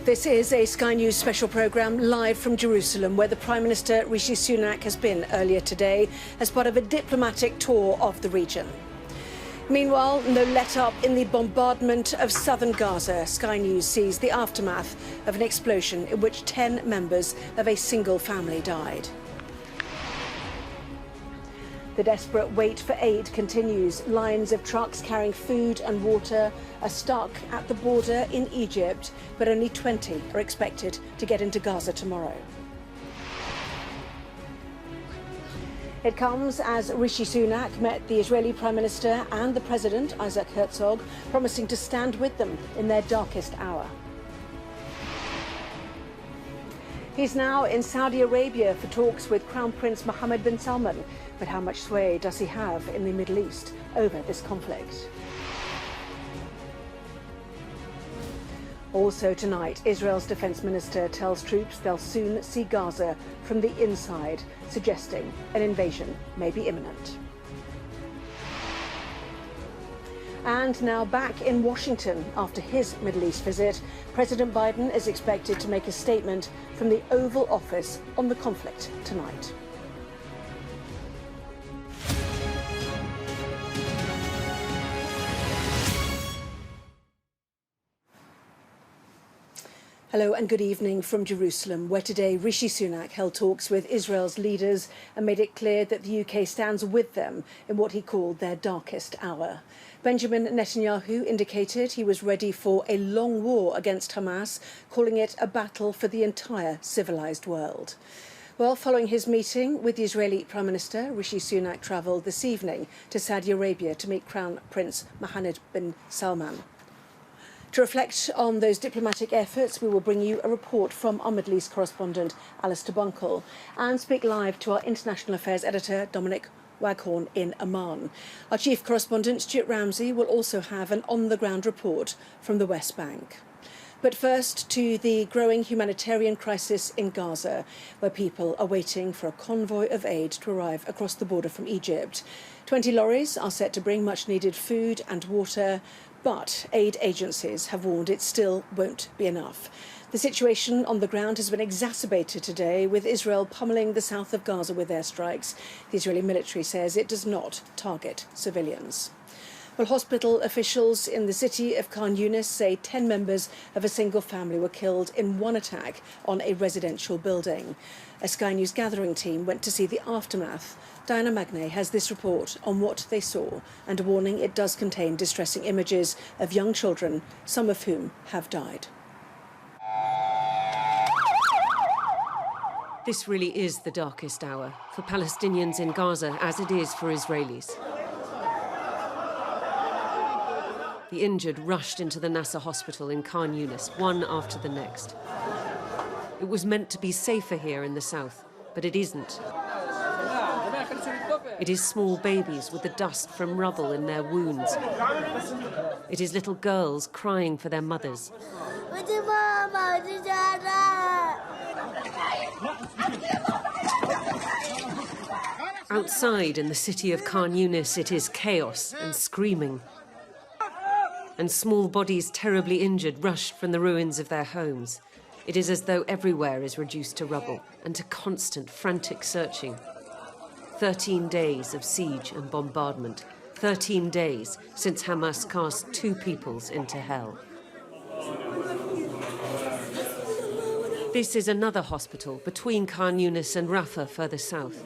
This is a Sky News special programme live from Jerusalem, where the Prime Minister Rishi Sunak has been earlier today as part of a diplomatic tour of the region. Meanwhile, no let-up in the bombardment of southern Gaza. Sky News sees the aftermath of an explosion in which 10 members of a single family died. The desperate wait for aid continues. Lines of trucks carrying food and water are stuck at the border in Egypt, but only 20 are expected to get into Gaza tomorrow. It comes as Rishi Sunak met the Israeli Prime Minister and the President, Isaac Herzog, promising to stand with them in their darkest hour. He's now in Saudi Arabia for talks with Crown Prince Mohammed bin Salman. But how much sway does he have in the Middle East over this conflict? Also tonight, Israel's defense minister tells troops they'll soon see Gaza from the inside, suggesting an invasion may be imminent. And now back in Washington after his Middle East visit, President Biden is expected to make a statement from the Oval Office on the conflict tonight. Hello and good evening from Jerusalem, where today Rishi Sunak held talks with Israel's leaders and made it clear that the UK stands with them in what he called their darkest hour. Benjamin Netanyahu indicated he was ready for a long war against Hamas, calling it a battle for the entire civilized world. Well, following his meeting with the Israeli Prime Minister, Rishi Sunak travelled this evening to Saudi Arabia to meet Crown Prince Mohammed bin Salman. To reflect on those diplomatic efforts, we will bring you a report from our Middle East correspondent, Alistair Bunkle, and speak live to our International Affairs editor, Dominic Waghorn, in Amman. Our chief correspondent, Stuart Ramsey, will also have an on-the-ground report from the West Bank. But first, to the growing humanitarian crisis in Gaza, where people are waiting for a convoy of aid to arrive across the border from Egypt. 20 lorries are set to bring much-needed food and water, but aid agencies have warned it still won't be enough. The situation on the ground has been exacerbated today, with Israel pummelling the south of Gaza with airstrikes. The Israeli military says it does not target civilians. Well, hospital officials in the city of Khan Yunis say 10 members of a single family were killed in one attack on a residential building. A Sky News gathering team went to see the aftermath. Diana Magnay has this report on what they saw and a warning it does contain distressing images of young children, some of whom have died. This really is the darkest hour for Palestinians in Gaza, as it is for Israelis. The injured rushed into the Nasser hospital in Khan Yunis, one after the next. It was meant to be safer here in the south, but it isn't. It is small babies with the dust from rubble in their wounds. It is little girls crying for their mothers. Outside in the city of Khan Yunis, it is chaos and screaming. And small bodies terribly injured rushed from the ruins of their homes. It is as though everywhere is reduced to rubble and to constant, frantic searching. 13 days of siege and bombardment. 13 days since Hamas cast 2 peoples into hell. This is another hospital between Khan Yunis and Rafah further south.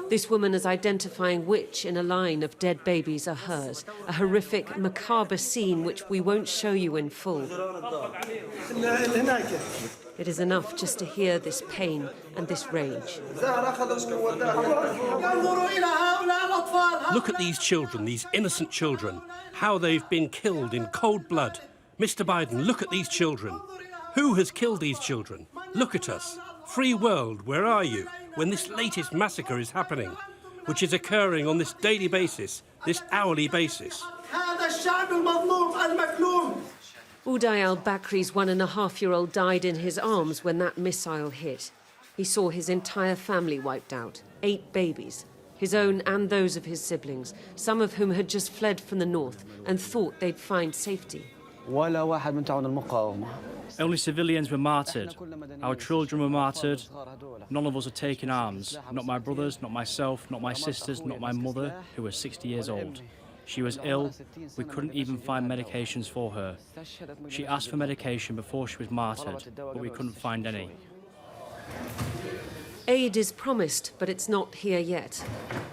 This woman is identifying which in a line of dead babies are hers, a horrific, macabre scene which we won't show you in full. It is enough just to hear this pain and this rage. Look at these children, these innocent children, how they've been killed in cold blood. Mr. Biden, look at these children. Who has killed these children? Look at us. Free world, where are you when this latest massacre is happening, which is occurring on this daily basis, this hourly basis? Uday al-Bakri's 1.5-year-old died in his arms when that missile hit. He saw his entire family wiped out, 8 babies, his own and those of his siblings, some of whom had just fled from the north and thought they'd find safety. Only civilians were martyred. Our children were martyred. None of us are taking arms. Not my brothers, not myself, not my sisters, not my mother, who was 60 years old. She was ill. We couldn't even find medications for her. She asked for medication before she was martyred, but we couldn't find any. Aid is promised, but it's not here yet.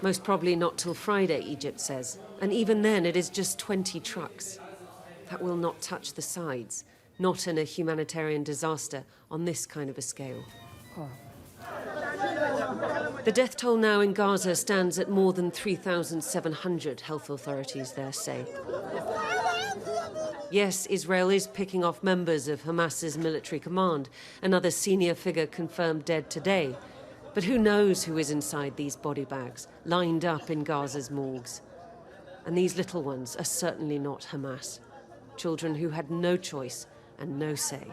Most probably not till Friday, Egypt says. And even then, it is just 20 trucks. That will not touch the sides, not in a humanitarian disaster on this kind of a scale. The death toll now in Gaza stands at more than 3,700, health authorities there say. Yes, Israel is picking off members of Hamas's military command. Another senior figure confirmed dead today. But who knows who is inside these body bags, lined up in Gaza's morgues? And these little ones are certainly not Hamas. Children who had no choice and no say.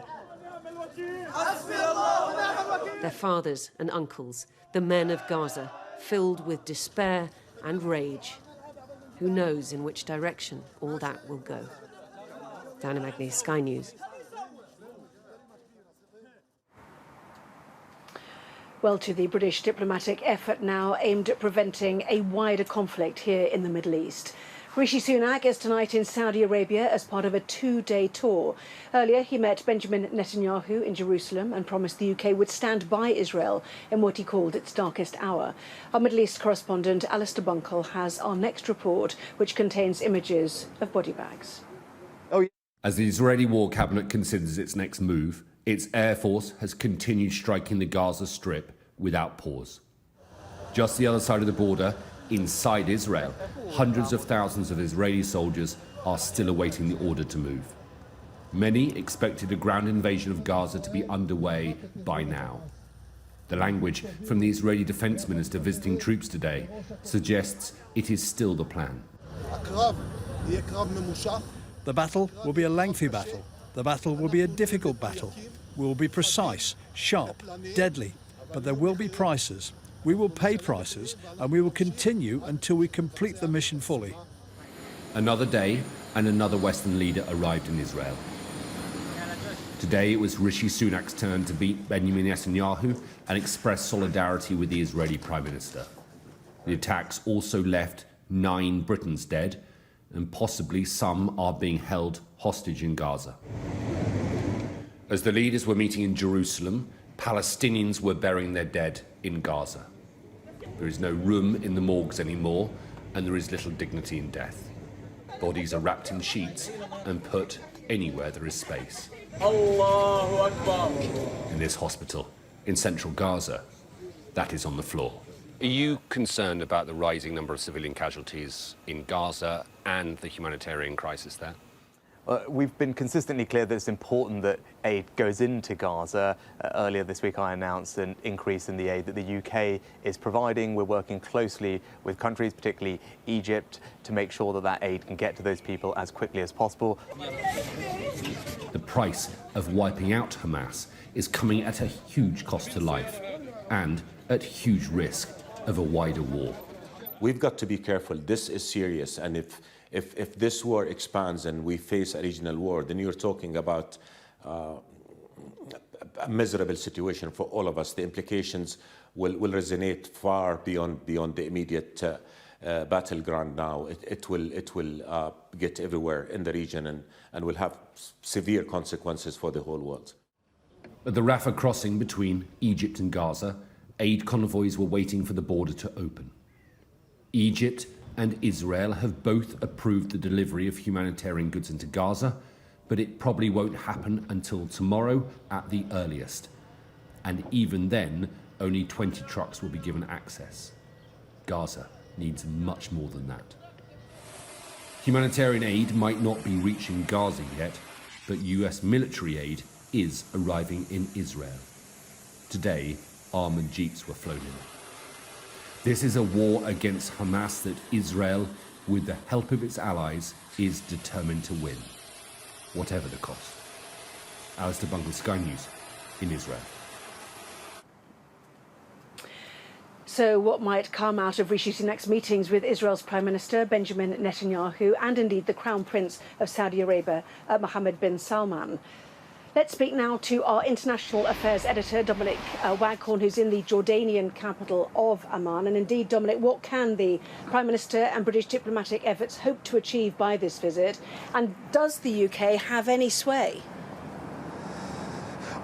Their fathers and uncles, the men of Gaza, filled with despair and rage. Who knows in which direction all that will go? Diana Magni, Sky News. Well, to the British diplomatic effort now aimed at preventing a wider conflict here in the Middle East. Rishi Sunak is tonight in Saudi Arabia as part of a two-day tour. Earlier, he met Benjamin Netanyahu in Jerusalem and promised the UK would stand by Israel in what he called its darkest hour. Our Middle East correspondent Alistair Bunkle has our next report, which contains images of body bags. As the Israeli War Cabinet considers its next move, its air force has continued striking the Gaza Strip without pause. Just the other side of the border, inside Israel, hundreds of thousands of Israeli soldiers are still awaiting the order to move. Many expected a ground invasion of Gaza to be underway by now. The language from the Israeli Defense Minister visiting troops today suggests it is still the plan. The battle will be a lengthy battle. The battle will be a difficult battle. We will be precise, sharp, deadly, but there will be prices. We will pay prices, and we will continue until we complete the mission fully. Another day, and another Western leader arrived in Israel. Today, it was Rishi Sunak's turn to beat Benjamin Netanyahu and express solidarity with the Israeli Prime Minister. The attacks also left 9 Britons dead, and possibly some are being held hostage in Gaza. As the leaders were meeting in Jerusalem, Palestinians were burying their dead in Gaza. There is no room in the morgues anymore, and there is little dignity in death. Bodies are wrapped in sheets and put anywhere there is space. Allahu Akbar. In this hospital, in central Gaza, that is on the floor. Are you concerned about the rising number of civilian casualties in Gaza and the humanitarian crisis there? We've been consistently clear that it's important that aid goes into Gaza. Earlier this week I announced an increase in the aid that the UK is providing. We're working closely with countries, particularly Egypt, to make sure that that aid can get to those people as quickly as possible. The price of wiping out Hamas is coming at a huge cost to life and at huge risk of a wider war. We've got to be careful. This is serious, and if this war expands and we face a regional war, then you're talking about a miserable situation for all of us. The implications will resonate far beyond the immediate battleground now. It will get everywhere in the region and will have severe consequences for the whole world. At the Rafah crossing between Egypt and Gaza, aid convoys were waiting for the border to open. Egypt and Israel have both approved the delivery of humanitarian goods into Gaza, but it probably won't happen until tomorrow at the earliest. And even then, only 20 trucks will be given access. Gaza needs much more than that. Humanitarian aid might not be reaching Gaza yet, but US military aid is arriving in Israel. Today, armoured jeeps were flown in. This is a war against Hamas that Israel, with the help of its allies, is determined to win, whatever the cost. Alistair Bunkle, Sky News, in Israel. So what might come out of Rishi Sunak's meetings with Israel's Prime Minister Benjamin Netanyahu and indeed the Crown Prince of Saudi Arabia, Mohammed bin Salman? Let's speak now to our international affairs editor, Dominic Waghorn, who's in the Jordanian capital of Amman. And indeed, Dominic, what can the Prime Minister and British diplomatic efforts hope to achieve by this visit? And does the UK have any sway?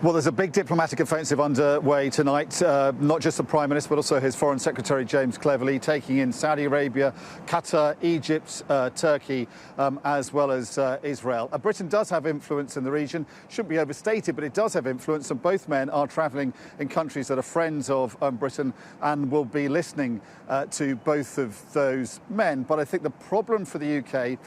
Well, there's a big diplomatic offensive underway tonight, not just the Prime Minister, but also his Foreign Secretary, James Cleverly, taking in Saudi Arabia, Qatar, Egypt, Turkey, as well as Israel. Britain does have influence in the region, shouldn't be overstated, but it does have influence, and both men are travelling in countries that are friends of Britain and will be listening to both of those men. But I think the problem for the UK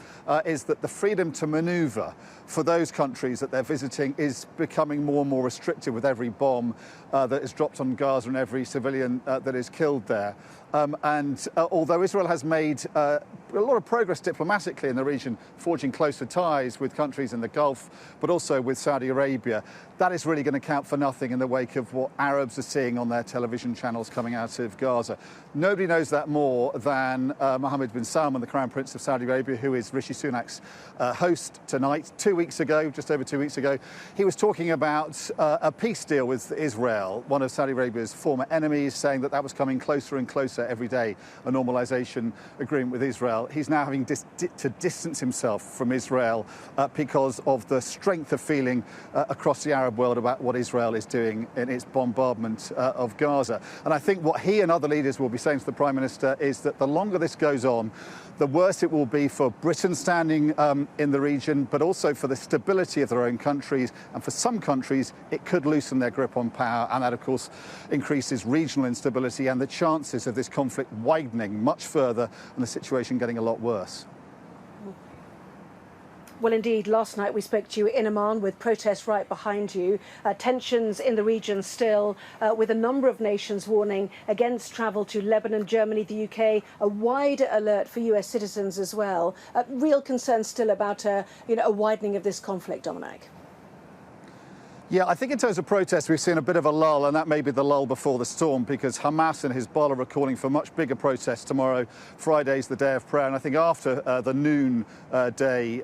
is that the freedom to manoeuvre for those countries that they're visiting is becoming more and more restricted with every bomb that is dropped on Gaza and every civilian that is killed there. Although Israel has made a lot of progress diplomatically in the region, forging closer ties with countries in the Gulf, but also with Saudi Arabia, that is really going to count for nothing in the wake of what Arabs are seeing on their television channels coming out of Gaza. Nobody knows that more than Mohammed bin Salman, the Crown Prince of Saudi Arabia, who is Rishi Sunak's host tonight. 2 weeks ago, just over 2 weeks ago, he was talking about a peace deal with Israel, one of Saudi Arabia's former enemies, saying that that was coming closer and closer every day, a normalisation agreement with Israel. He's now having to distance himself from Israel because of the strength of feeling across the Arab world about what Israel is doing in its bombardment of Gaza. And I think what he and other leaders will be saying to the Prime Minister is that the longer this goes on, the worse it will be for Britain standing in the region, but also for the stability of their own countries. And for some countries, it could loosen their grip on power. And that, of course, increases regional instability and the chances of this conflict widening much further and the situation getting a lot worse. Well, indeed, last night we spoke to you in Amman with protests right behind you. Tensions in the region still, with a number of nations warning against travel to Lebanon, Germany, the UK, a wider alert for US citizens as well. Real concern still about a widening of this conflict, Dominic. Yeah, I think in terms of protests, we've seen a bit of a lull, and that may be the lull before the storm, because Hamas and Hezbollah are calling for much bigger protests tomorrow. Friday's the day of prayer, and I think after the noon day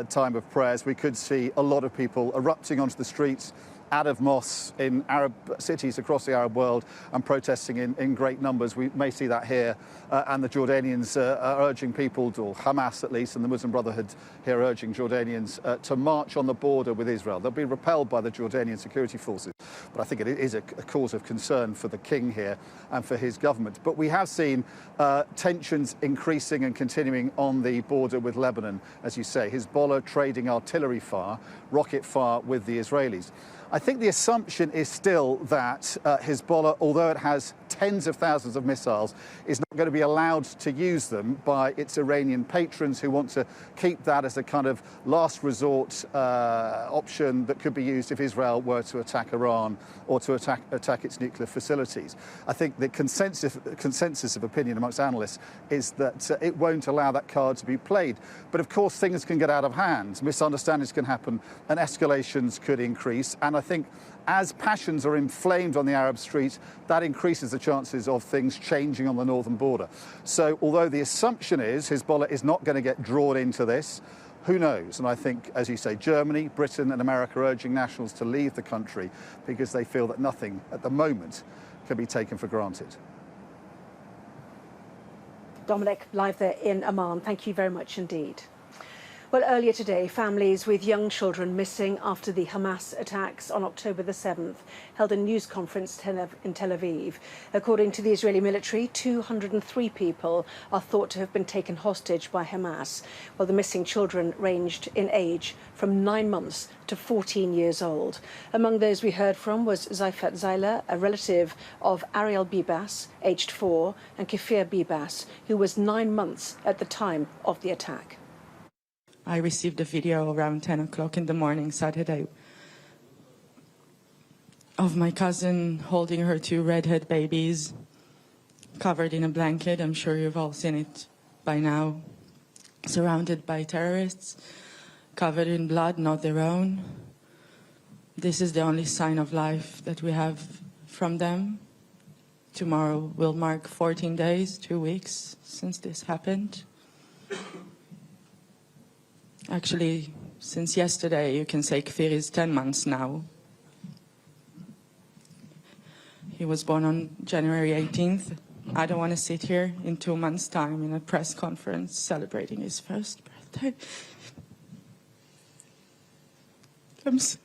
time of prayers, we could see a lot of people erupting onto the streets out of mosques in Arab cities across the Arab world and protesting in great numbers. We may see that here, and the Jordanians are urging people, or Hamas at least, and the Muslim Brotherhood here urging Jordanians to march on the border with Israel. They'll be repelled by the Jordanian security forces, but I think it is a cause of concern for the king here and for his government. But we have seen tensions increasing and continuing on the border with Lebanon, as you say. Hezbollah trading artillery fire, rocket fire with the Israelis. I think the assumption is still that Hezbollah, although it has tens of thousands of missiles, is not going to be allowed to use them by its Iranian patrons, who want to keep that as a kind of last resort option that could be used if Israel were to attack Iran or to attack its nuclear facilities. I think the consensus of opinion amongst analysts is that it won't allow that card to be played. But of course, things can get out of hand, misunderstandings can happen, and escalations could increase. And I think as passions are inflamed on the Arab streets, that increases the chances of things changing on the northern border. So although the assumption is Hezbollah is not going to get drawn into this, who knows? And I think, as you say, Germany, Britain and America are urging nationals to leave the country because they feel that nothing at the moment can be taken for granted. Dominic, live there in Amman. Thank you very much indeed. Well, earlier today, families with young children missing after the Hamas attacks on October the 7th held a news conference in Tel Aviv. According to the Israeli military, 203 people are thought to have been taken hostage by Hamas, while the missing children ranged in age from 9 months to 14 years old. Among those we heard from was Zaifat Zayla, a relative of Ariel Bibas, aged 4, and Kefir Bibas, who was 9 months at the time of the attack. I received a video around 10 o'clock in the morning, Saturday, of my cousin holding her 2 redhead babies, covered in a blanket. I'm sure you've all seen it by now. Surrounded by terrorists, covered in blood, not their own. This is the only sign of life that we have from them. Tomorrow will mark 14 days, 2 weeks since this happened. Actually, since yesterday, you can say Kfir is 10 months now. He was born on January 18th. I don't want to sit here in 2 months' time in a press conference celebrating his first birthday. I'm sorry.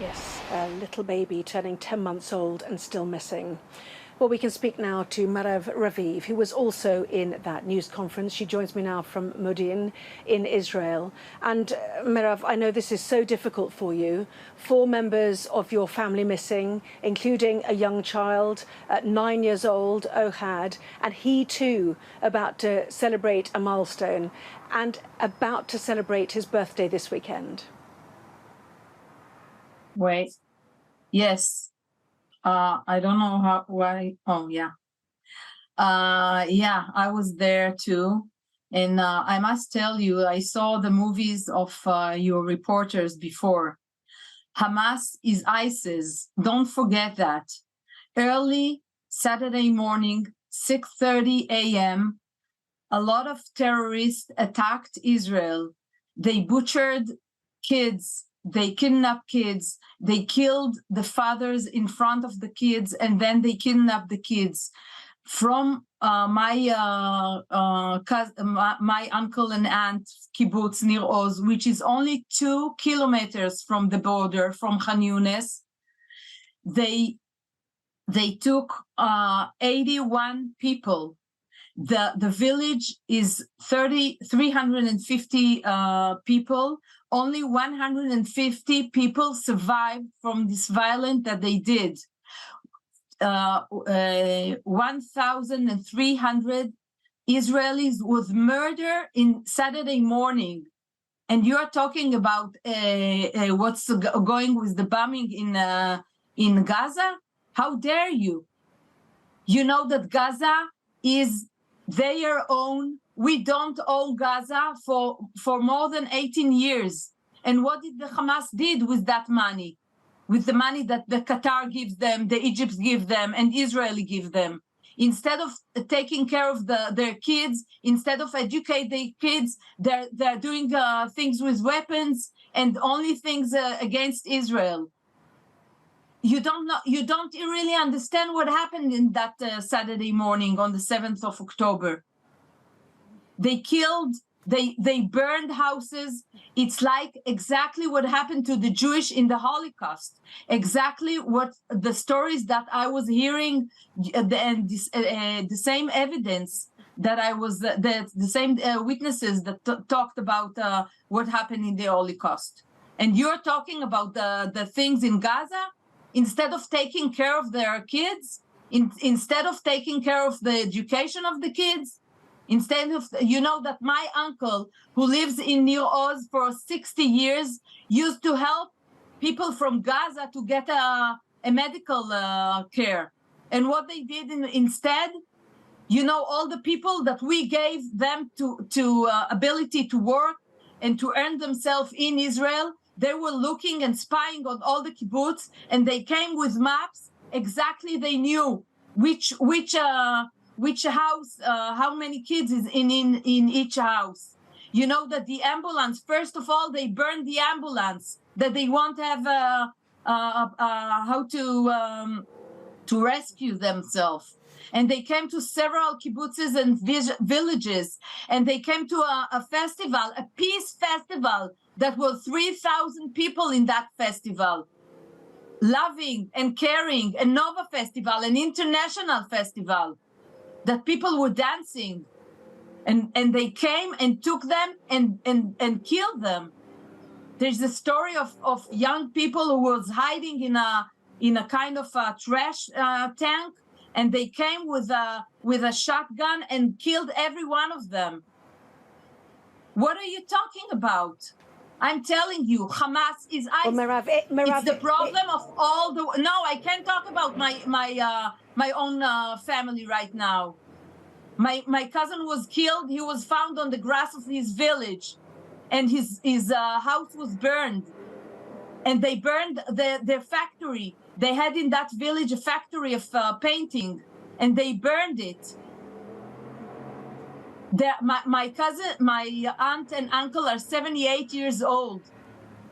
Yes, a little baby turning 10 months old and still missing. Well, we can speak now to Marav Raviv, who was also in that news conference. She joins me now from Modi'in in Israel. And Marav, I know this is so difficult for you. 4 members of your family missing, including a young child, 9 years old, Ohad, and he too about to celebrate a milestone and about to celebrate his birthday this weekend. Wait, yes. I don't know why. Oh, yeah. Yeah, I was there too. And I must tell you, I saw the movies of your reporters before. Hamas is ISIS. Don't forget that. Early Saturday morning, 6:30 a.m., a lot of terrorists attacked Israel. They butchered kids. They kidnapped kids. They killed the fathers in front of the kids, and then they kidnapped the kids. From my uncle and aunt kibbutz Nir Oz, which is only 2 kilometers from the border, from Khan Yunis, they took 81 people. The village is 350 people. Only 150 people survived from this violence that they did. 1,300 Israelis was murdered in Saturday morning. And you are talking about what's going with the bombing in Gaza? How dare you? You know that Gaza is their own. We don't own Gaza for more than 18 years. And what did the Hamas did with that money? With the money that the Qatar gives them, the Egypt give them, and Israeli give them. Instead of taking care of their kids, instead of educate their kids, they're doing things with weapons and only things against Israel. You don't really understand what happened in that Saturday morning on the 7th of October. They killed, they burned houses. It's like exactly what happened to the Jewish in the Holocaust. Exactly what the stories that I was hearing, and the same evidence that I was, the same witnesses that talked about what happened in the Holocaust. And you're talking about the things in Gaza? Instead of taking care of their kids, instead of taking care of the education of the kids, instead of, you know, that my uncle who lives in Nir Oz for 60 years used to help people from Gaza to get a medical care. And what they did instead, you know, all the people that we gave them to ability to work and to earn themselves in Israel, they were looking and spying on all the kibbutz, and they came with maps. Exactly, they knew which house, how many kids is in each house. You know that the ambulance. First of all, they burned the ambulance. That they won't have how to rescue themselves. And they came to several kibbutzes and villages, and they came to a festival, a peace festival, that was 3,000 people in that festival, loving and caring, a Nova festival, an international festival, that people were dancing, and they came and took them and killed them. There's a story of young people who was hiding in a kind of a trash tank, and they came with a shotgun and killed every one of them. What are you talking about? I'm telling you, Hamas is ISIS. Well, It's the problem of all the. No, I can't talk about my own family right now. My cousin was killed. He was found on the grass of his village. and his house was burned. And they burned their factory. They had in that village a factory of painting, and they burned it. My cousin, my aunt and uncle are 78 years old.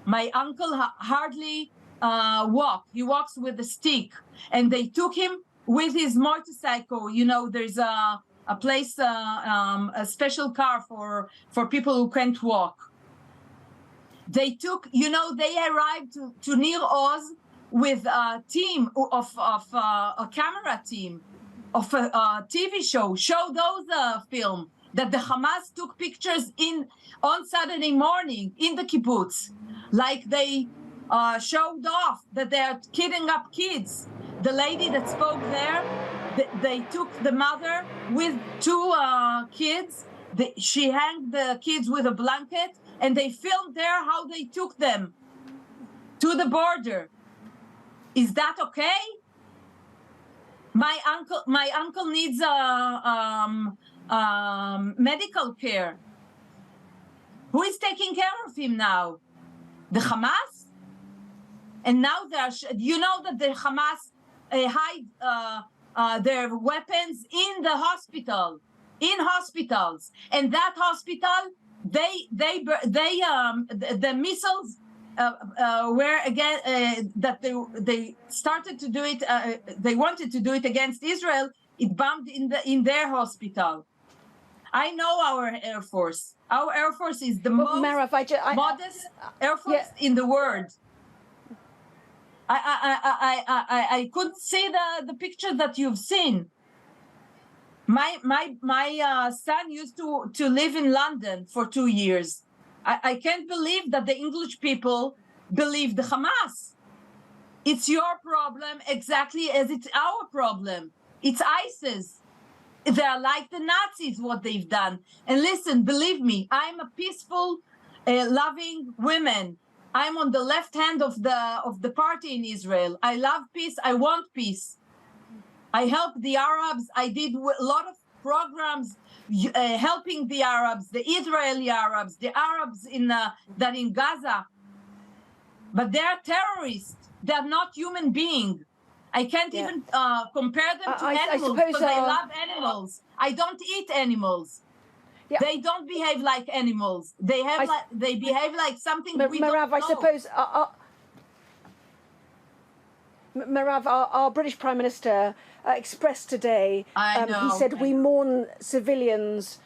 My uncle hardly walks. He walks with a stick. And they took him with his motorcycle. You know, there's a place, a special car for people who can't walk. They took, you know, they arrived to Nir Oz with a team of a camera team of a TV show. Show those film that the Hamas took pictures on Saturday morning in the kibbutz, like they showed off that they are kidding up kids. The lady that spoke there, they took the mother with two kids. She hanged the kids with a blanket, and they filmed there how they took them to the border. Is that okay? My uncle needs medical care. Who is taking care of him now? The Hamas? And now you know that the Hamas hide their weapons in the hospital, in hospitals, and that hospital, the missiles were again that they started to do it. They wanted to do it against Israel. It bombed in their hospital. I know our Air Force. Our Air Force is the most modest Air Force in the world. I couldn't see the picture that you've seen. My son used to live in London for 2 years. I can't believe that the English people believe the Hamas. It's your problem exactly as it's our problem. It's ISIS. They're like the Nazis, what they've done. And listen, believe me, I'm a peaceful, loving woman. I'm on the left hand of the party in Israel. I love peace. I want peace. I helped the Arabs. I did a lot of programs helping the Arabs, the Israeli Arabs, the Arabs that in Gaza. But they're terrorists. They're not human beings. I can't even compare them to animals because I love animals. I don't eat animals. Yeah. They don't behave like animals. They behave like something we don't know. I suppose. Merav, our British Prime Minister expressed today, he said, we mourn civilians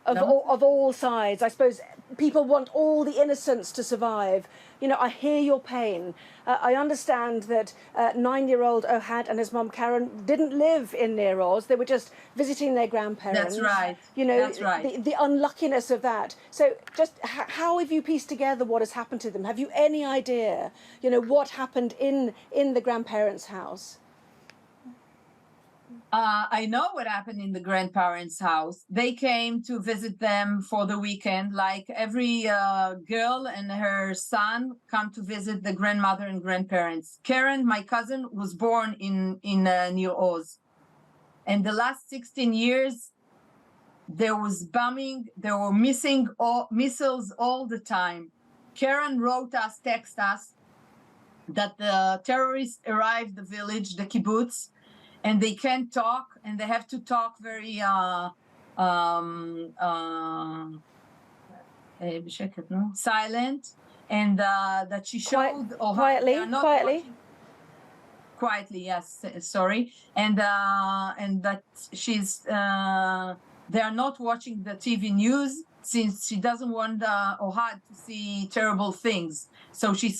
of all sides. I suppose people want all the innocents to survive. You know, I hear your pain. I understand that 9-year-old Ohad and his mum Karen didn't live in Nir Oz. They were just visiting their grandparents. That's right. You know, that's right. The unluckiness of that. So just how have you pieced together what has happened to them? Have you any idea, you know, what happened in the grandparents' house? I know what happened in the grandparents' house. They came to visit them for the weekend, like every girl and her son come to visit the grandmother and grandparents. Karen, my cousin, was born in Nir Oz. And the last 16 years, there was bombing. There were missing missiles all the time. Karen wrote us, text us, that the terrorists arrived the village, the kibbutz, and they can't talk, and they have to talk very silent, and that she showed quietly, yes, sorry, and that she's they are not watching the TV news since she doesn't want Ohad to see terrible things. So she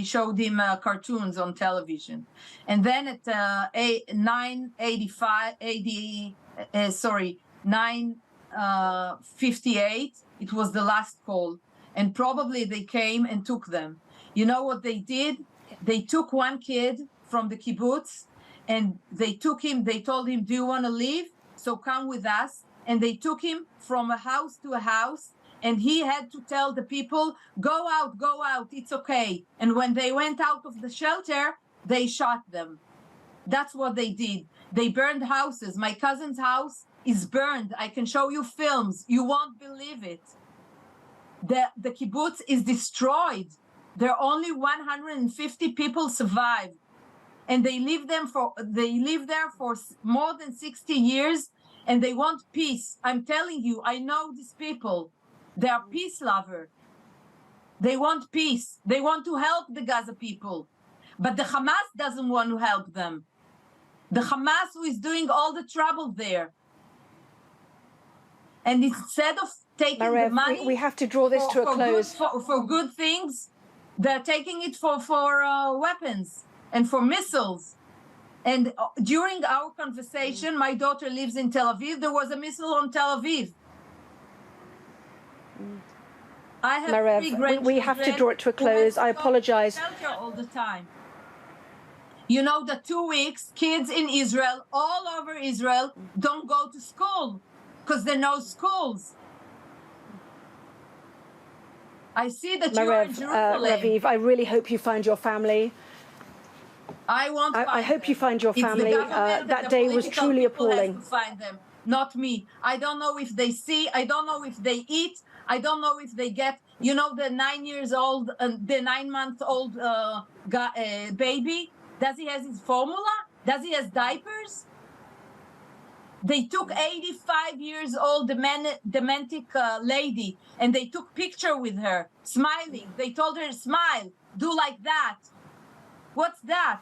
showed him cartoons on television. And then at 9:58, it was the last call. And probably they came and took them. You know what they did? They took one kid from the kibbutz and they took him, they told him, do you want to leave? So come with us. And they took him from a house to a house, and he had to tell the people, go out, it's okay. And when they went out of the shelter, they shot them. That's what they did. They burned houses. My cousin's house is burned. I can show you films. You won't believe it. The kibbutz is destroyed. There are only 150 people survive, and they live there for more than 60 years, and they want peace. I'm telling you, I know these people. They are peace lovers. They want peace. They want to help the Gaza people, but the Hamas doesn't want to help them. The Hamas who is doing all the trouble there, and instead of taking Marev, the money, we have to draw this to a close. For good things, they're taking it for weapons and for missiles. And during our conversation, my daughter lives in Tel Aviv. There was a missile on Tel Aviv. I have Marev, we have to draw it to a close. I apologize. All the time. You know that 2 weeks, kids in Israel, all over Israel, don't go to school because there are no schools. I see that you are in Jerusalem. Raviv, I really hope you find your family. I hope you find your family. That day was truly appalling. To find them, not me. I don't know if they see. I don't know if they eat. I don't know if they get. You know, the 9-year-old, the 9-month-old baby. Does he have his formula? Does he have diapers? They took 85-year-old dementic lady, and they took picture with her, smiling. They told her, smile, do like that. What's that?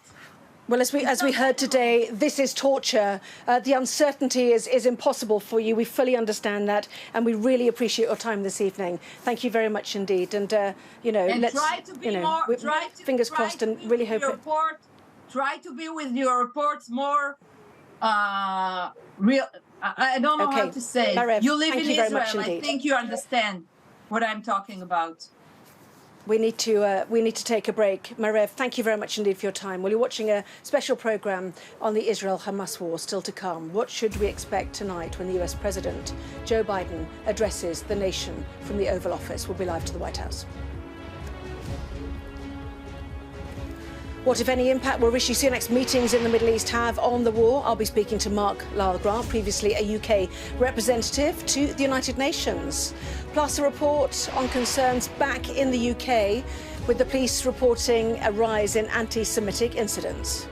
Well, as we heard today, this is torture. The uncertainty is impossible for you. We fully understand that, and we really appreciate your time this evening. Thank you very much indeed. And let's try to be more. Fingers crossed, and really hope. Try to be with your reports more real. I don't know how to say. Marev, you live in Israel. I think you understand what I'm talking about. We need to take a break. Marev, thank you very much indeed for your time. Well, you're watching a special programme on the Israel-Hamas war still to come. What should we expect tonight when the US President Joe Biden addresses the nation from the Oval Office? We'll be live to the White House. What, if any, impact will Rishi Sunak's meetings in the Middle East have on the war? I'll be speaking to Mark Lalgrant, previously a UK representative to the United Nations. Plus a report on concerns back in the UK, with the police reporting a rise in anti-Semitic incidents.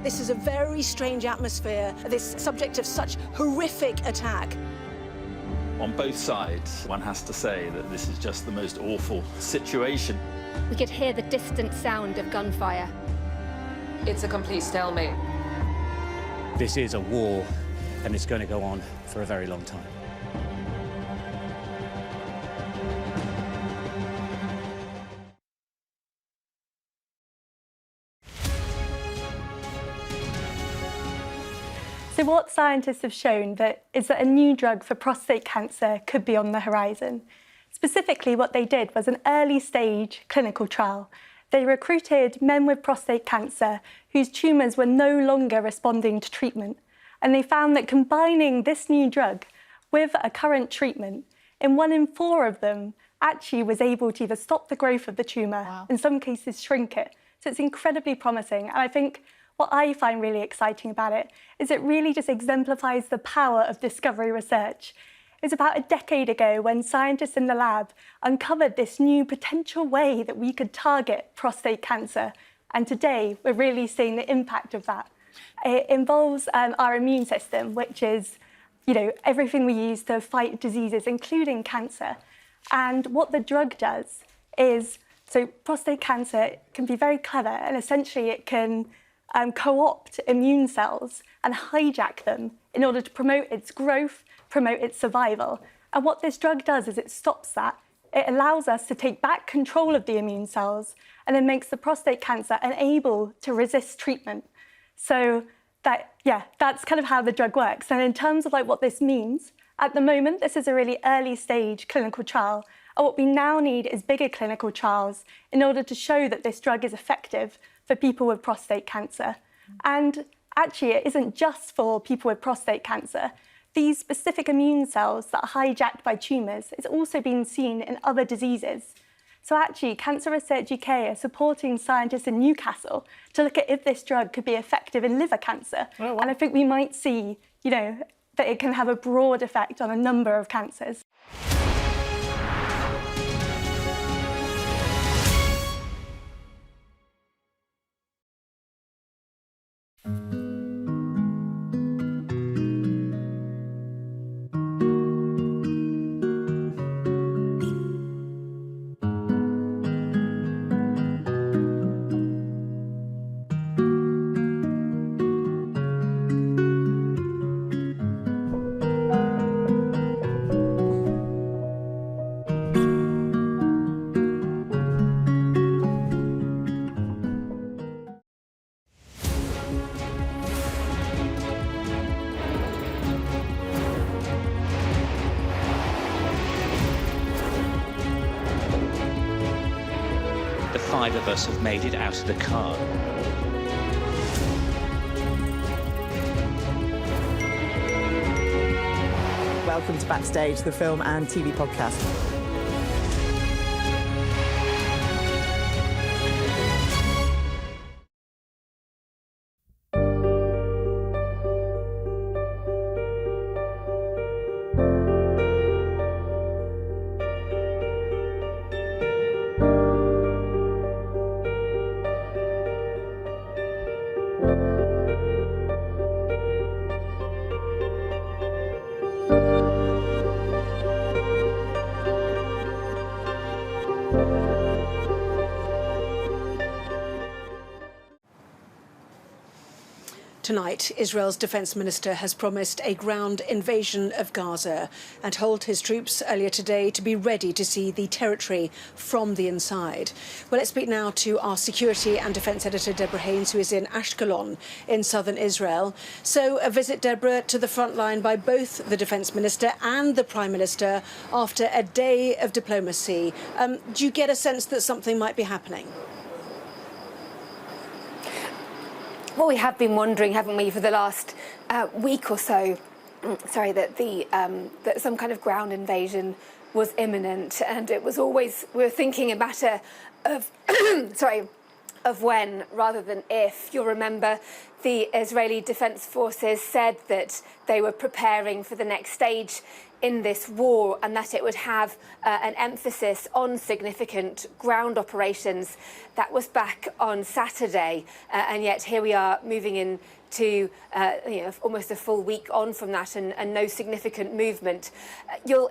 This is a very strange atmosphere, this subject of such horrific attack. On both sides, one has to say that this is just the most awful situation. We could hear the distant sound of gunfire. It's a complete stalemate. This is a war, and it's going to go on for a very long time. So what scientists have shown is that a new drug for prostate cancer could be on the horizon. Specifically, what they did was an early-stage clinical trial. They recruited men with prostate cancer whose tumours were no longer responding to treatment. And they found that combining this new drug with a current treatment, in 1 in 4 of them actually was able to either stop the growth of the tumour, in some cases shrink it. So it's incredibly promising. And I think what I find really exciting about it is it really just exemplifies the power of discovery research. It was about a decade ago when scientists in the lab uncovered this new potential way that we could target prostate cancer. And today, we're really seeing the impact of that. It involves our immune system, which is, everything we use to fight diseases, including cancer. And what the drug does is, so prostate cancer can be very clever, and essentially it can co-opt immune cells and hijack them in order to promote its growth, promote its survival. And what this drug does is it stops that. It allows us to take back control of the immune cells and then makes the prostate cancer unable to resist treatment. So that's kind of how the drug works. And in terms of what this means, at the moment, this is a really early stage clinical trial. And what we now need is bigger clinical trials in order to show that this drug is effective for people with prostate cancer. And actually, it isn't just for people with prostate cancer. these specific immune cells that are hijacked by tumours is also being seen in other diseases. So actually, Cancer Research UK are supporting scientists in Newcastle to look at if this drug could be effective in liver cancer. Oh, wow. And I think we might see, that it can have a broad effect on a number of cancers. The 5 of us have made it out of the car. Welcome to Backstage, the film and TV podcast. Tonight, Israel's defence minister has promised a ground invasion of Gaza and told his troops earlier today to be ready to see the territory from the inside. Well, let's speak now to our security and defence editor, Deborah Haynes, who is in Ashkelon in southern Israel. So a visit, Deborah, to the front line by both the defence minister and the prime minister after a day of diplomacy. Do you get a sense that something might be happening? Well, we have been wondering, haven't we, for the last week or so, that some kind of ground invasion was imminent, and it was always, we were thinking a matter of, of when rather than if. You'll remember the Israeli Defence Forces said that they were preparing for the next stage in this war and that it would have an emphasis on significant ground operations. That was back on Saturday, and yet here we are moving into almost a full week on from that and no significant movement. You'll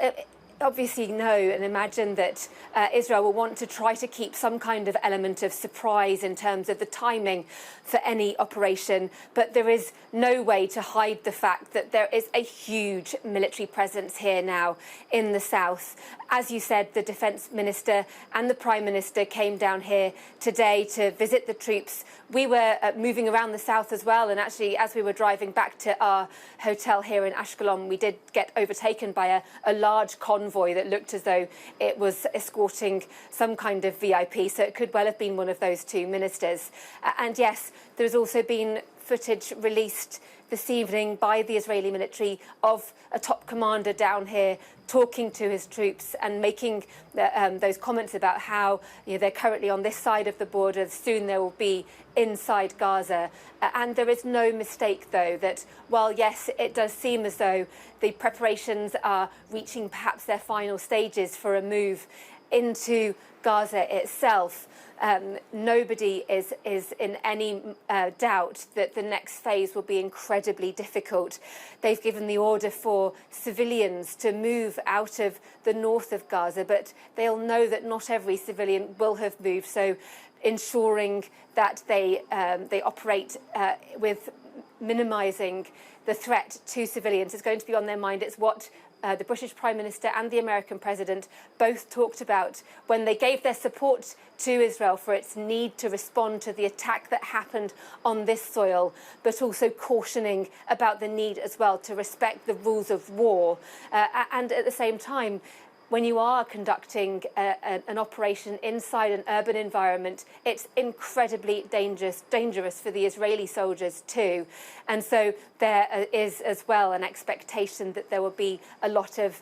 obviously know and imagine that Israel will want to try to keep some kind of element of surprise in terms of the timing for any operation, but there is no way to hide the fact that there is a huge military presence here now in the south. As you said, the defence minister and the prime minister came down here today to visit the troops. We were moving around the south as well, and actually as we were driving back to our hotel here in Ashkelon, we did get overtaken by a large convoy that looked as though it was escorting some kind of VIP, so it could well have been one of those two ministers. And yes, there's also been footage released this evening by the Israeli military of a top commander down here talking to his troops and making those comments about how they're currently on this side of the border, soon they will be inside Gaza. And there is no mistake, though, that while, yes, it does seem as though the preparations are reaching perhaps their final stages for a move into Gaza itself, nobody is in any doubt that the next phase will be incredibly difficult. They've given the order for civilians to move out of the north of Gaza, but they'll know that not every civilian will have moved, so ensuring that they operate with minimising the threat to civilians is going to be on their mind. It's what the British Prime Minister and the American President both talked about when they gave their support to Israel for its need to respond to the attack that happened on this soil, but also cautioning about the need as well to respect the rules of war. And at the same time, when you are conducting an operation inside an urban environment, it's incredibly dangerous for the Israeli soldiers too. And so there is as well an expectation that there will be a lot of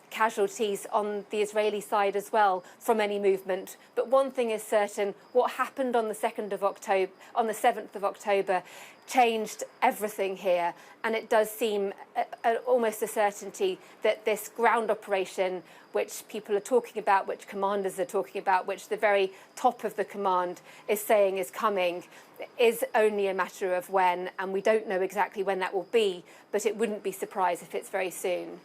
casualties on the Israeli side as well from any movement. But one thing is certain, what happened on the 7th of October changed everything here, and it does seem almost a certainty that this ground operation, which people are talking about, which commanders are talking about, which the very top of the command is saying is coming, is only a matter of when, and we don't know exactly when that will be, but it wouldn't be surprised if it's very soon.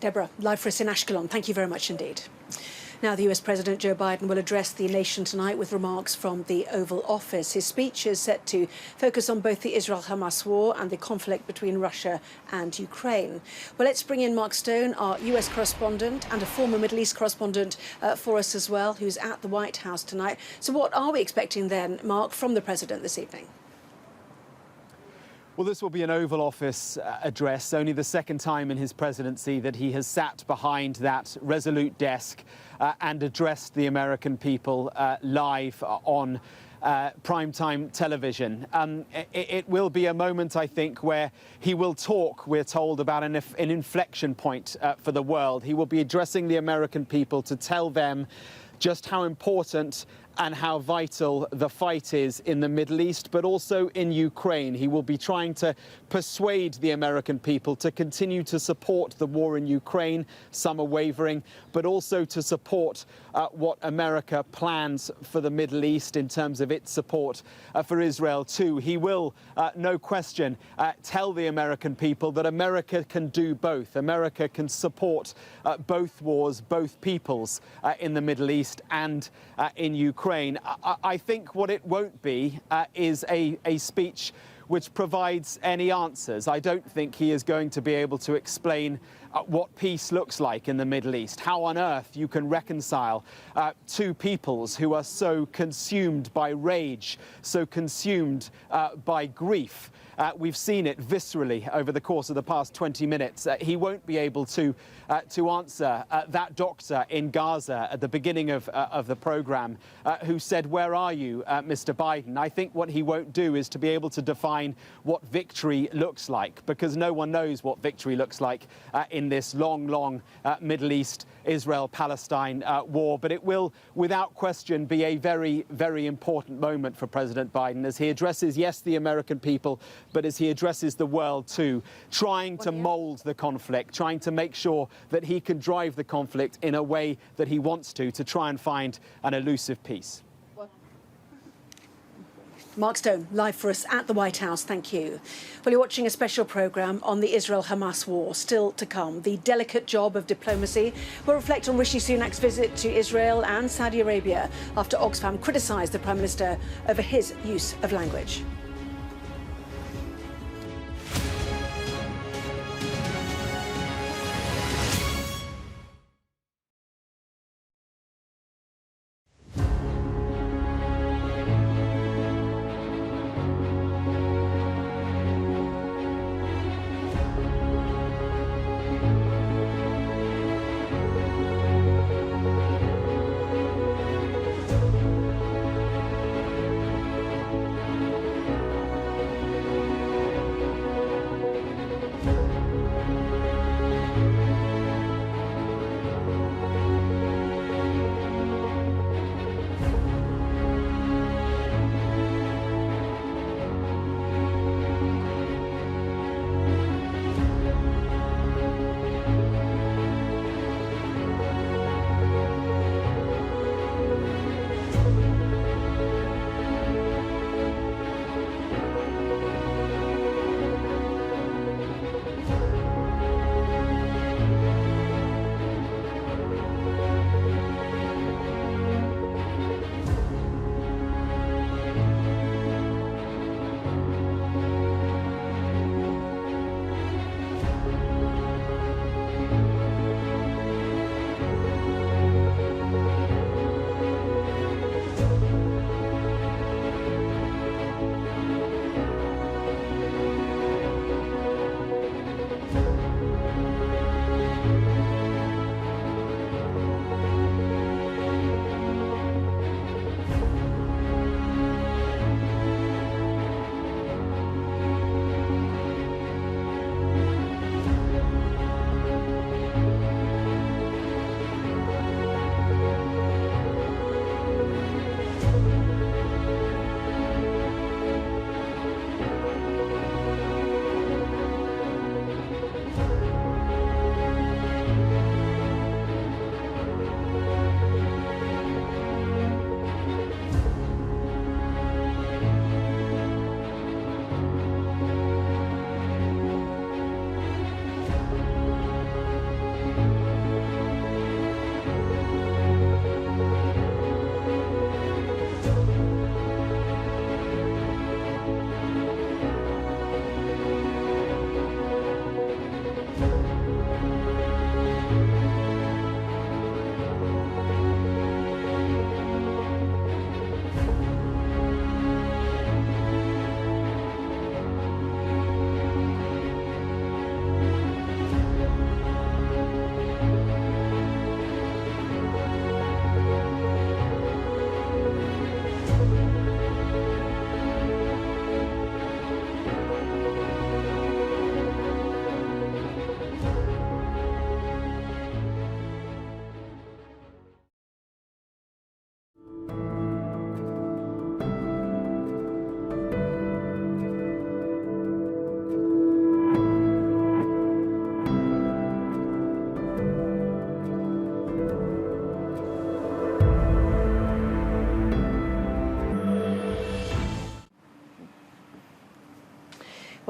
Deborah, live for us in Ashkelon. Thank you very much indeed. Now, the US President Joe Biden will address the nation tonight with remarks from the Oval Office. His speech is set to focus on both the Israel-Hamas war and the conflict between Russia and Ukraine. Well, let's bring in Mark Stone, our US correspondent and a former Middle East correspondent for us as well, who's at the White House tonight. So what are we expecting then, Mark, from the President this evening? Well, this will be an Oval Office address, only the second time in his presidency that he has sat behind that resolute desk and addressed the American people live on primetime television. It will be a moment, I think, where he will talk, we're told, about an inflection point for the world. He will be addressing the American people to tell them just how important and how vital the fight is in the Middle East, but also in Ukraine. He will be trying to persuade the American people to continue to support the war in Ukraine. Some are wavering, but also to support what America plans for the Middle East in terms of its support for Israel too. He will, no question, tell the American people that America can do both. America can support both wars, both peoples in the Middle East and in Ukraine. I think what it won't be is a speech which provides any answers. I don't think he is going to be able to explain what peace looks like in the Middle East, how on earth you can reconcile two peoples who are so consumed by rage, so consumed by grief. We've seen it viscerally over the course of the past 20 minutes. He won't be able to answer that doctor in Gaza at the beginning of the program who said, "Where are you, Mr. Biden?" I think what he won't do is to be able to define what victory looks like, because no one knows what victory looks like in this long Middle East, Israel-Palestine war. But it will, without question, be a very, very important moment for President Biden as he addresses, yes, the American people, but as he addresses the world too, trying to mould the conflict, trying to make sure that he can drive the conflict in a way that he wants to try and find an elusive peace. Mark Stone, live for us at the White House. Thank you. Well, you're watching a special programme on the Israel-Hamas war. Still to come, the delicate job of diplomacy. We'll reflect on Rishi Sunak's visit to Israel and Saudi Arabia after Oxfam criticised the Prime Minister over his use of language.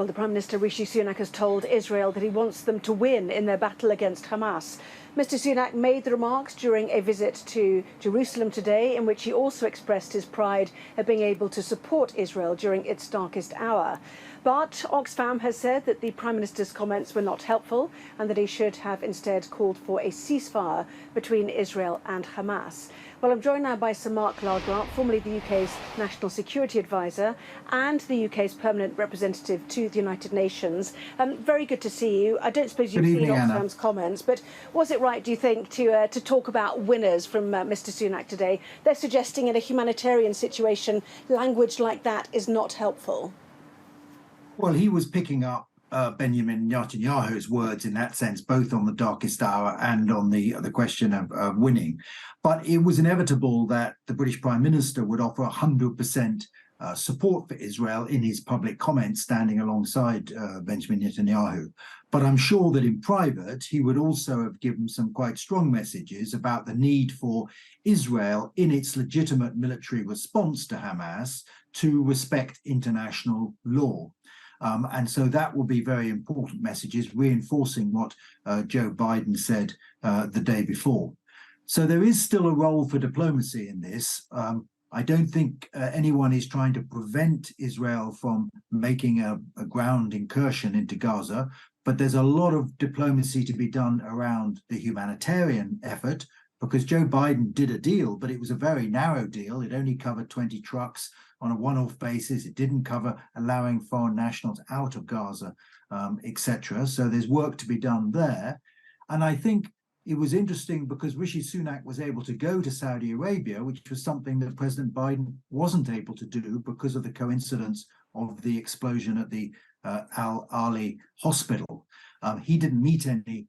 Well, the Prime Minister Rishi Sunak has told Israel that he wants them to win in their battle against Hamas. Mr. Sunak made the remarks during a visit to Jerusalem today, in which he also expressed his pride at being able to support Israel during its darkest hour. But Oxfam has said that the Prime Minister's comments were not helpful and that he should have instead called for a ceasefire between Israel and Hamas. Well, I'm joined now by Sir Mark Largrant, formerly the UK's National Security Advisor and the UK's Permanent Representative to the United Nations. Very good to see you. I don't suppose you've seen Oxfam's comments, but was it right, do you think, to talk about winners from Mr. Sunak today? They're suggesting in a humanitarian situation, language like that is not helpful. Well, he was picking up Benjamin Netanyahu's words in that sense, both on the darkest hour and on the question of winning. But it was inevitable that the British Prime Minister would offer 100% support for Israel in his public comments, standing alongside Benjamin Netanyahu. But I'm sure that in private, he would also have given some quite strong messages about the need for Israel, in its legitimate military response to Hamas, to respect international law. And so that will be very important messages, reinforcing what Joe Biden said the day before. So there is still a role for diplomacy in this. I don't think anyone is trying to prevent Israel from making a ground incursion into Gaza, but there's a lot of diplomacy to be done around the humanitarian effort, because Joe Biden did a deal, but it was a very narrow deal. It only covered 20 trucks on a one-off basis. It didn't cover allowing foreign nationals out of Gaza, etc. So there's work to be done there. And I think it was interesting because Rishi Sunak was able to go to Saudi Arabia, which was something that President Biden wasn't able to do because of the coincidence of the explosion at the Al-Ali hospital. He didn't meet any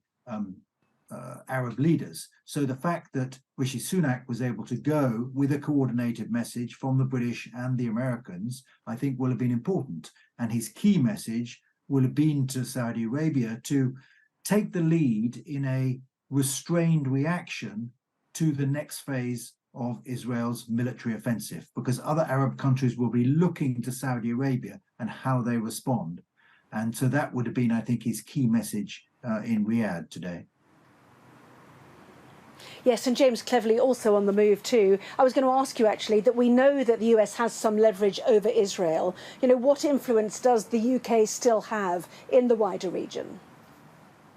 Arab leaders. So the fact that Rishi Sunak was able to go with a coordinated message from the British and the Americans, I think will have been important. And his key message will have been to Saudi Arabia to take the lead in a restrained reaction to the next phase of Israel's military offensive, because other Arab countries will be looking to Saudi Arabia and how they respond. And so that would have been, I think, his key message in Riyadh today. Yes, and James Cleverly also on the move too. I was going to ask you actually that we know that the US has some leverage over Israel. You know, what influence does the UK still have in the wider region?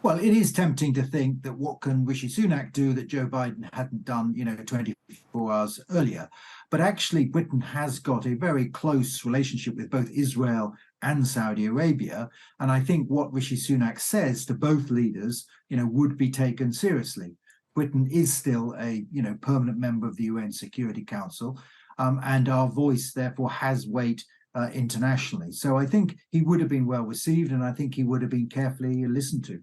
Well, it is tempting to think that what can Rishi Sunak do that Joe Biden hadn't done, 24 hours earlier. But actually, Britain has got a very close relationship with both Israel and Saudi Arabia. And I think what Rishi Sunak says to both leaders, would be taken seriously. Britain is still a permanent member of the UN Security Council, and our voice therefore has weight internationally. So I think he would have been well received, and I think he would have been carefully listened to.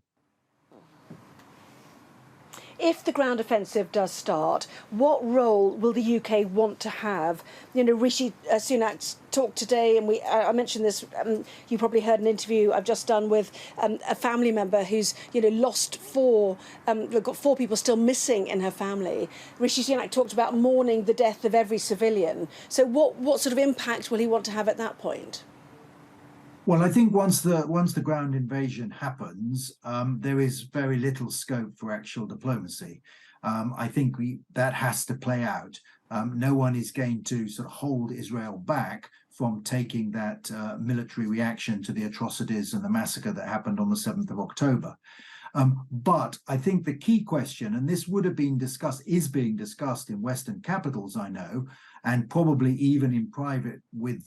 If the ground offensive does start, what role will the UK want to have? Rishi Sunak talked today, and I mentioned this, you probably heard an interview I've just done with a family member who's, lost we've got 4 people still missing in her family. Rishi Sunak talked about mourning the death of every civilian. So what sort of impact will he want to have at that point? Well, I think once the ground invasion happens, there is very little scope for actual diplomacy. I think that has to play out. No one is going to sort of hold Israel back from taking that military reaction to the atrocities and the massacre that happened on the 7th of October. But I think the key question, and this would have been discussed, is being discussed in Western capitals, I know, and probably even in private with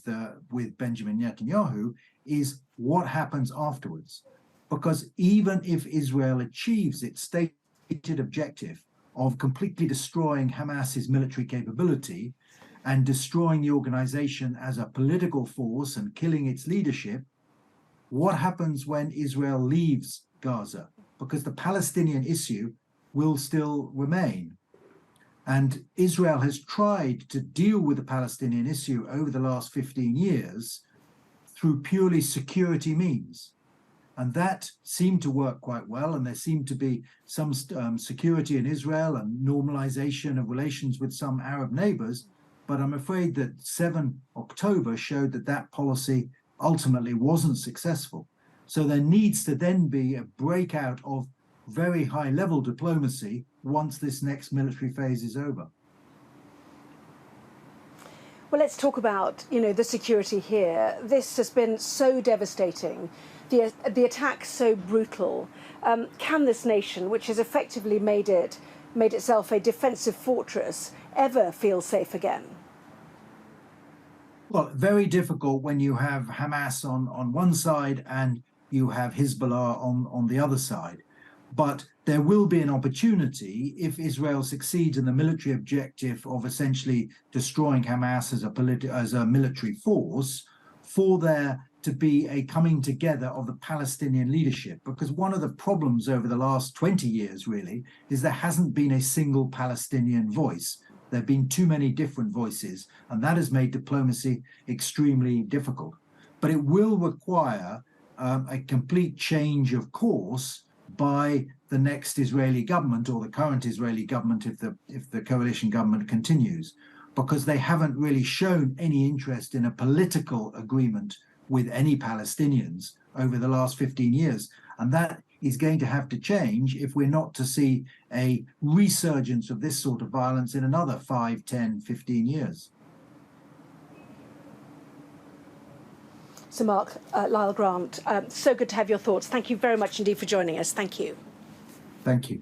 Benjamin Netanyahu, is what happens afterwards. Because even if Israel achieves its stated objective of completely destroying Hamas's military capability and destroying the organization as a political force and killing its leadership, what happens when Israel leaves Gaza? Because the Palestinian issue will still remain. And Israel has tried to deal with the Palestinian issue over the last 15 years through purely security means. And that seemed to work quite well. And there seemed to be some security in Israel and normalization of relations with some Arab neighbors. But I'm afraid that 7 October showed that that policy ultimately wasn't successful. So there needs to then be a breakout of very high-level diplomacy once this next military phase is over. Well, let's talk about, the security here. This has been so devastating, the attack so brutal. Can this nation, which has effectively made itself a defensive fortress, ever feel safe again? Well, very difficult when you have Hamas on one side and you have Hezbollah on the other side. But there will be an opportunity if Israel succeeds in the military objective of essentially destroying Hamas as a military force, for there to be a coming together of the Palestinian leadership. Because one of the problems over the last 20 years, really, is there hasn't been a single Palestinian voice. There have been too many different voices, and that has made diplomacy extremely difficult. But it will require a complete change of course by the next Israeli government, or the current Israeli government if the coalition government continues, because they haven't really shown any interest in a political agreement with any Palestinians over the last 15 years. And that is going to have to change if we're not to see a resurgence of this sort of violence in another 5, 10, 15 years. So Mark, Lyle Grant, so good to have your thoughts. Thank you very much indeed for joining us. Thank you. Thank you.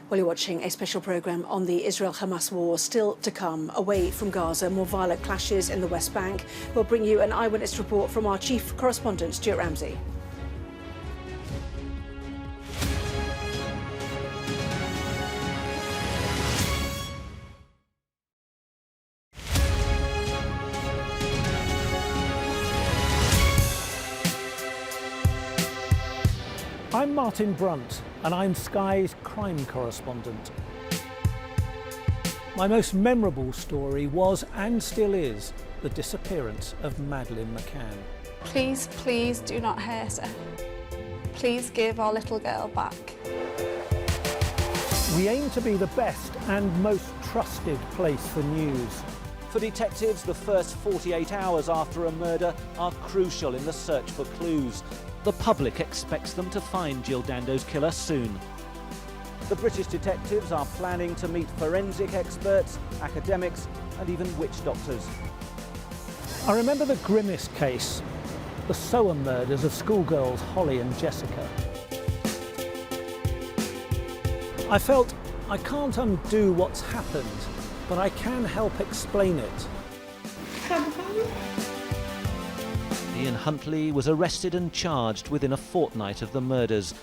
Well, you're watching a special programme on the Israel-Hamas war. Still to come, away from Gaza, more violent clashes in the West Bank. We'll bring you an eyewitness report from our chief correspondent, Stuart Ramsey. I'm Martin Brunt, and I'm Sky's crime correspondent. My most memorable story was, and still is, the disappearance of Madeleine McCann. Please, please do not hurt her. Please give our little girl back. We aim to be the best and most trusted place for news. For detectives, the first 48 hours after a murder are crucial in the search for clues. The public expects them to find Jill Dando's killer soon. The British detectives are planning to meet forensic experts, academics, and even witch doctors. I remember the grimmest case, the Soham murders of schoolgirls Holly and Jessica. I felt I can't undo what's happened, but I can help explain it. Ian Huntley was arrested and charged within a fortnight of the murders.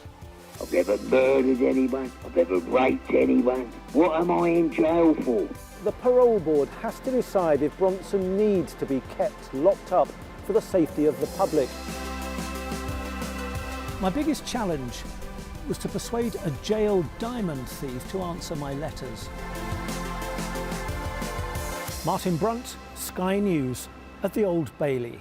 I've never murdered anyone, I've never raped anyone. What am I in jail for? The parole board has to decide if Bronson needs to be kept locked up for the safety of the public. My biggest challenge was to persuade a jailed diamond thief to answer my letters. Martin Brunt, Sky News, at the Old Bailey.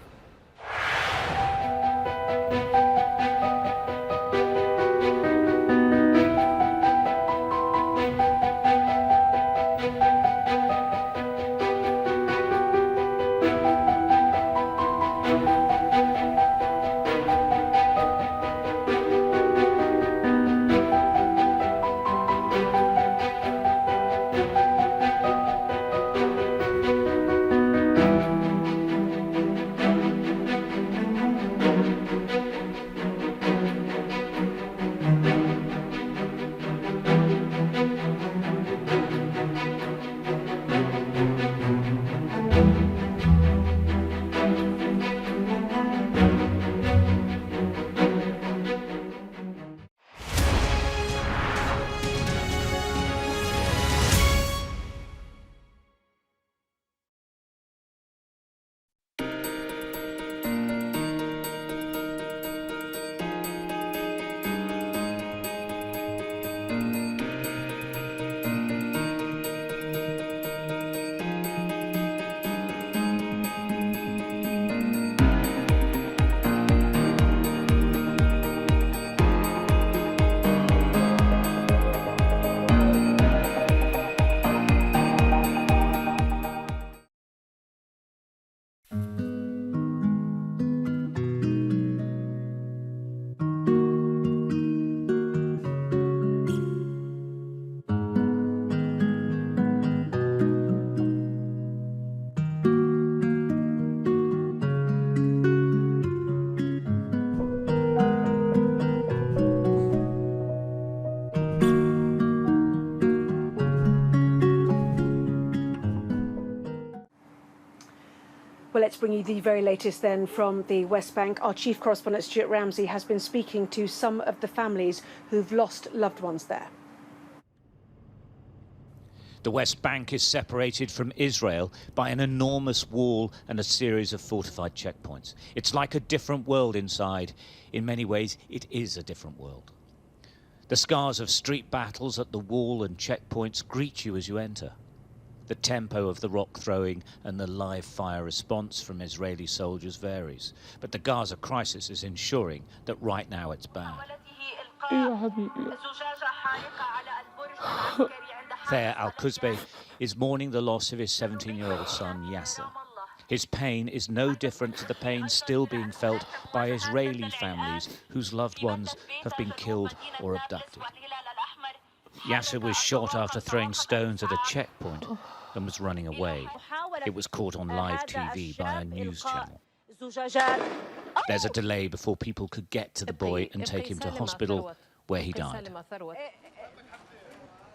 Well, let's bring you the very latest then from the West Bank. Our chief correspondent Stuart Ramsey has been speaking to some of the families who've lost loved ones there. The West Bank is separated from Israel by an enormous wall and a series of fortified checkpoints. It's like a different world inside. In many ways, it is a different world. The scars of street battles at the wall and checkpoints greet you as you enter. The tempo of the rock throwing and the live fire response from Israeli soldiers varies. But the Gaza crisis is ensuring that right now it's bad. Thayer Al-Kuzbe is mourning the loss of his 17-year-old son, Yasser. His pain is no different to the pain still being felt by Israeli families whose loved ones have been killed or abducted. Yasser was shot after throwing stones at a checkpoint and was running away. It was caught on live TV by a news channel. There's a delay before people could get to the boy and take him to hospital, where he died.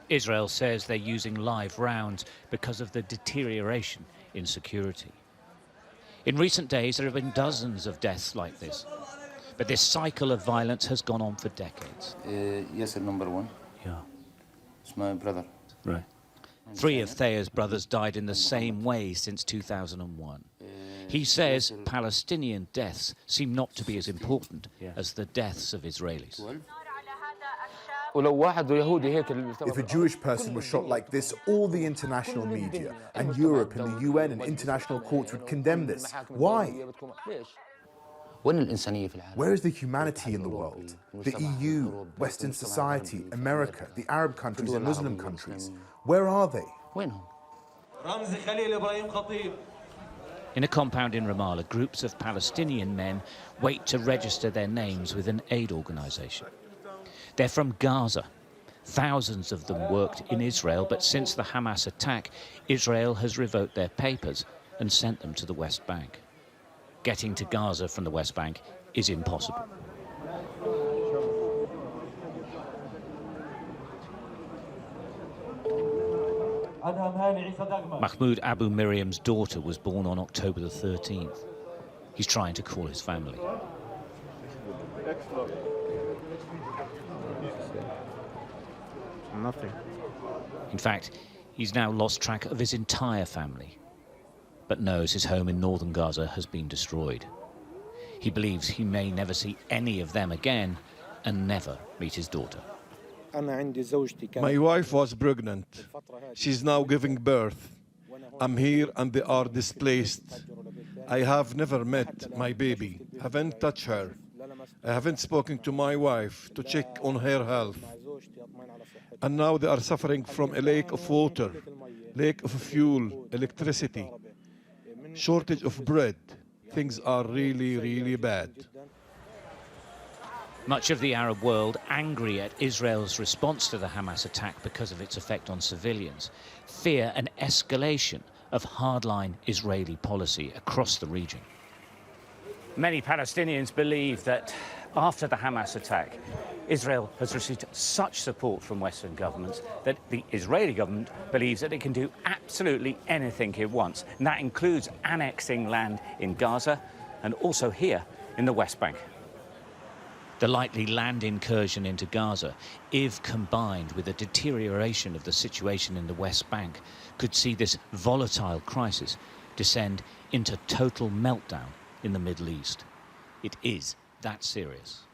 Israel says they're using live rounds because of the deterioration in security. In recent days, there have been dozens of deaths like this. But this cycle of violence has gone on for decades. Yasser, number one. Yeah. It's my brother. Right. 3 of Thayer's brothers died in the same way since 2001. He says Palestinian deaths seem not to be as important as the deaths of Israelis. If a Jewish person was shot like this, all the international media and Europe and the UN and international courts would condemn this. Why? Where is the humanity in the world? The EU, Western society, America, the Arab countries and Muslim countries. Where are they? In a compound in Ramallah, groups of Palestinian men wait to register their names with an aid organisation. They're from Gaza. Thousands of them worked in Israel, but since the Hamas attack, Israel has revoked their papers and sent them to the West Bank. Getting to Gaza from the West Bank is impossible. Mahmoud Abu Miriam's daughter was born on October the 13th. He's trying to call his family. Nothing. In fact, he's now lost track of his entire family, but knows his home in northern Gaza has been destroyed. He believes he may never see any of them again and never meet his daughter. My wife was pregnant. She's now giving birth. I'm here and they are displaced. I have never met my baby, haven't touched her. I haven't spoken to my wife to check on her health. And now they are suffering from a lack of water, lack of fuel, electricity, shortage of bread. Things are really, really bad. Much of the Arab world angry at Israel's response to the Hamas attack because of its effect on civilians, fear an escalation of hardline Israeli policy across the region. Many Palestinians believe that after the Hamas attack, Israel has received such support from Western governments that the Israeli government believes that it can do absolutely anything it wants. And that includes annexing land in Gaza and also here in the West Bank. The likely land incursion into Gaza, if combined with a deterioration of the situation in the West Bank, could see this volatile crisis descend into total meltdown in the Middle East. It is that serious.